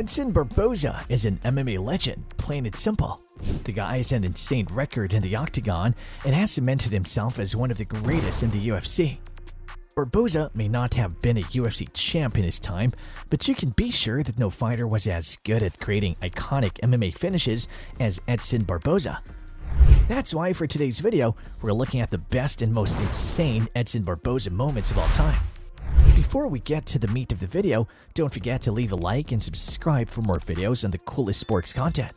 Edson Barboza is an MMA legend, plain and simple. The guy has an insane record in the octagon and has cemented himself as one of the greatest in the UFC. Barboza may not have been a UFC champ in his time, but you can be sure that no fighter was as good at creating iconic MMA finishes as Edson Barboza. That's why for today's video, we're looking at the best and most insane Edson Barboza moments of all time. Before we get to the meat of the video, don't forget to leave a like and subscribe for more videos on the coolest sports content.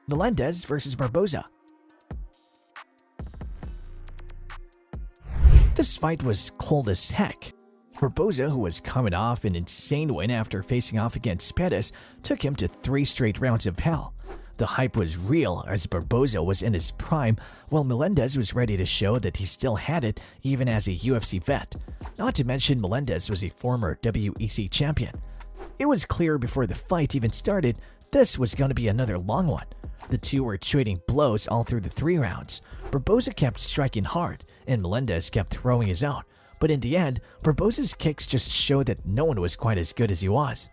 Melendez vs. Barboza. This fight was cold as heck. Barboza, who was coming off an insane win after facing off against Pettis, took him to 3 straight rounds of hell. The hype was real as Barboza was in his prime, while Melendez was ready to show that he still had it even as a UFC vet. Not to mention Melendez was a former WEC champion. It was clear before the fight even started this was going to be another long one. The two were trading blows all through the 3 rounds. Barboza kept striking hard, and Melendez kept throwing his own. But in the end, Barboza's kicks just showed that no one was quite as good as he was.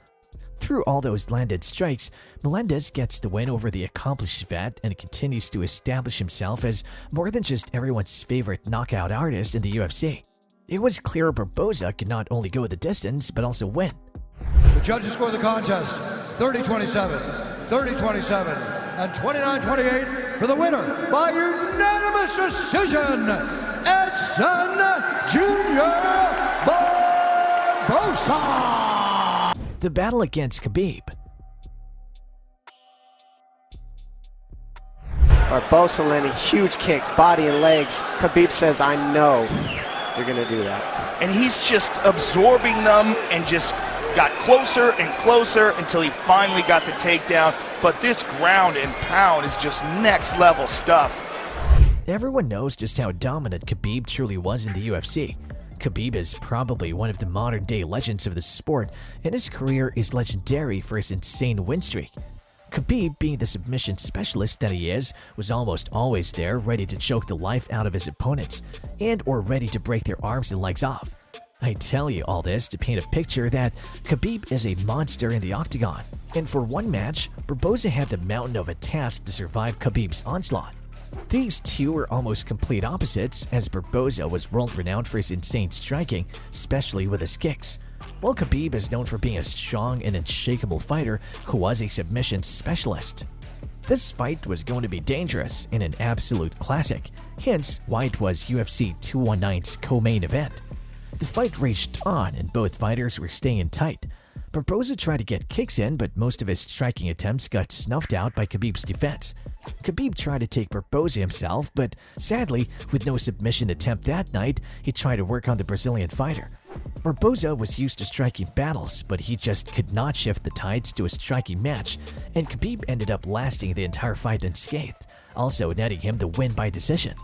Through all those landed strikes, Melendez gets the win over the accomplished vet and continues to establish himself as more than just everyone's favorite knockout artist in the UFC. It was clear Barboza could not only go the distance, but also win. The judges score the contest 30-27, 30-27, and 29-28 for the winner by unanimous decision, Edson Jr. Barboza. The battle against Khabib. Barboza landing huge kicks, body and legs. Khabib says, I know you're going to do that. And he's just absorbing them and just got closer and closer until he finally got the takedown. But this ground and pound is just next level stuff. Everyone knows just how dominant Khabib truly was in the UFC. Khabib is probably one of the modern-day legends of the sport, and his career is legendary for his insane win streak. Khabib, being the submission specialist that he is, was almost always there ready to choke the life out of his opponents, and or ready to break their arms and legs off. I tell you all this to paint a picture that Khabib is a monster in the octagon, and for one match, Barboza had the mountain of a task to survive Khabib's onslaught. These two were almost complete opposites, as Barboza was world-renowned for his insane striking, especially with his kicks, while Khabib is known for being a strong and unshakable fighter who was a submission specialist. This fight was going to be dangerous and an absolute classic, hence why it was UFC 219's co-main event. The fight raged on and both fighters were staying tight. Barboza tried to get kicks in, but most of his striking attempts got snuffed out by Khabib's defense. Khabib tried to take Barboza himself, but sadly, with no submission attempt that night, he tried to work on the Brazilian fighter. Barboza was used to striking battles, but he just could not shift the tides to a striking match, and Khabib ended up lasting the entire fight unscathed, also netting him the win by decision.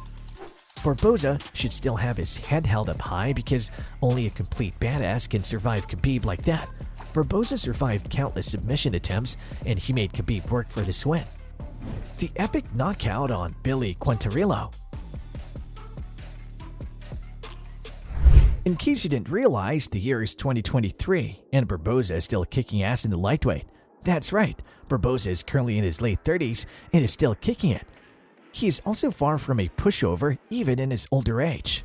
Barboza should still have his head held up high because only a complete badass can survive Khabib like that. Barboza survived countless submission attempts, and he made Khabib work for this win. The epic knockout on Billy Quinterillo. In case you didn't realize, the year is 2023, and Barboza is still kicking ass in the lightweight. That's right, Barboza is currently in his late 30s and is still kicking it. He is also far from a pushover even in his older age.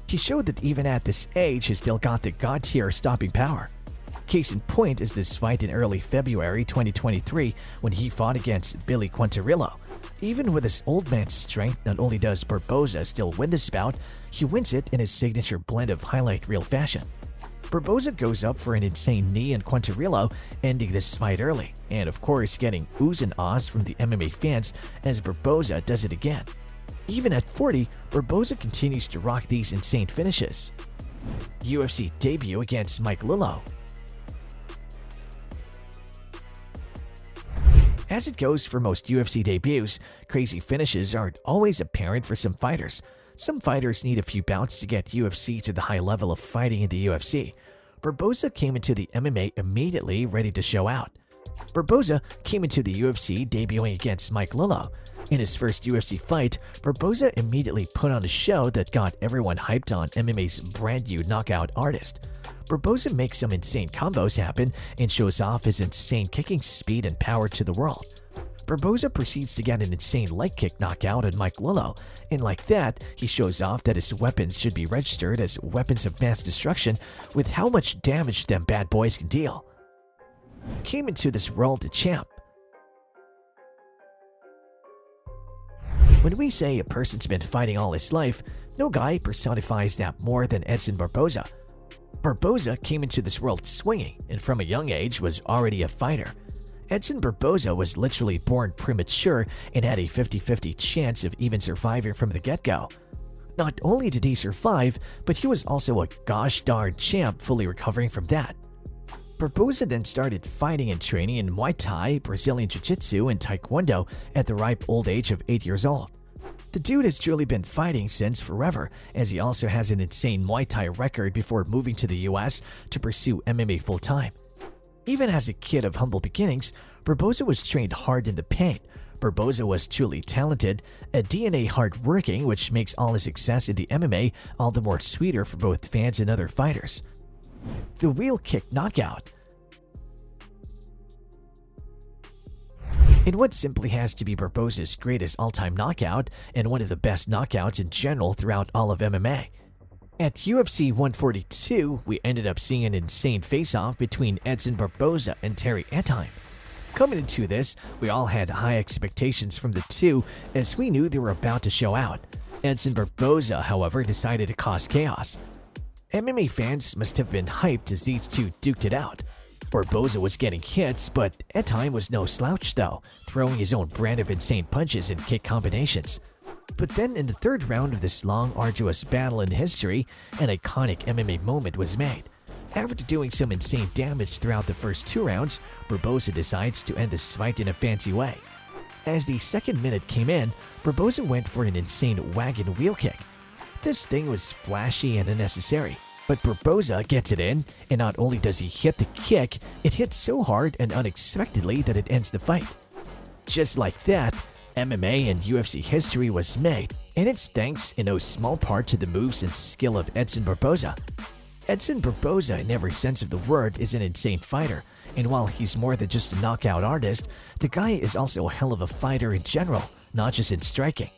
He showed that even at this age he still got the god-tier stopping power. Case in point is this fight in early February 2023 when he fought against Billy Quinterillo. Even with his old man's strength, not only does Barboza still win this bout, he wins it in his signature blend of highlight reel fashion. Barboza goes up for an insane knee and Quinterillo, ending this fight early, and of course getting oohs and ahs from the MMA fans as Barboza does it again. Even at 40, Barboza continues to rock these insane finishes. UFC debut against Mike Lillo. As it goes for most UFC debuts, crazy finishes aren't always apparent for some fighters. Some fighters need a few bouts to get UFC to the high level of fighting in the UFC. Barboza came into the MMA immediately ready to show out. Barboza came into the UFC debuting against Mike Lillo. In his first UFC fight, Barboza immediately put on a show that got everyone hyped on MMA's brand new knockout artist. Barboza makes some insane combos happen and shows off his insane kicking speed and power to the world. Barboza proceeds to get an insane leg kick knockout on Mike Lillo, and like that, he shows off that his weapons should be registered as weapons of mass destruction with how much damage them bad boys can deal. Came into this world a champ. When we say a person's been fighting all his life, no guy personifies that more than Edson Barboza. Barboza came into this world swinging and from a young age was already a fighter. Edson Barboza was literally born premature and had a 50-50 chance of even surviving from the get-go. Not only did he survive, but he was also a gosh darn champ fully recovering from that. Barboza then started fighting and training in Muay Thai, Brazilian Jiu-Jitsu, and Taekwondo at the ripe old age of 8 years old. The dude has truly been fighting since forever, as he also has an insane Muay Thai record before moving to the US to pursue MMA full-time. Even as a kid of humble beginnings, Barboza was trained hard in the paint. Barboza was truly talented, a DNA hard-working, which makes all his success in the MMA all the more sweeter for both fans and other fighters. The wheel kick knockout. In what simply has to be Barboza's greatest all-time knockout and one of the best knockouts in general throughout all of MMA. At UFC 142, we ended up seeing an insane face-off between Edson Barboza and Terry Etheim. Coming into this, we all had high expectations from the two as we knew they were about to show out. Edson Barboza, however, decided to cause chaos. MMA fans must have been hyped as these two duked it out. Barboza was getting hits, but Etheim was no slouch though, throwing his own brand of insane punches and kick combinations. But then in the third round of this long, arduous battle in history, an iconic MMA moment was made. After doing some insane damage throughout the first 2 rounds, Barboza decides to end this fight in a fancy way. As the second minute came in, Barboza went for an insane wagon wheel kick. This thing was flashy and unnecessary, but Barboza gets it in, and not only does he hit the kick, it hits so hard and unexpectedly that it ends the fight. Just like that, MMA and UFC history was made, and it's thanks in no small part to the moves and skill of Edson Barboza. Edson Barboza, in every sense of the word, is an insane fighter, and while he's more than just a knockout artist, the guy is also a hell of a fighter in general, not just in striking.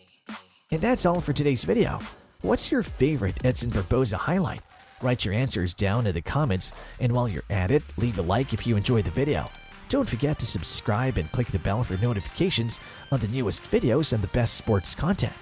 And that's all for today's video. What's your favorite Edson Barboza highlight? Write your answers down in the comments, and while you're at it, leave a like if you enjoyed the video. Don't forget to subscribe and click the bell for notifications on the newest videos and the best sports content.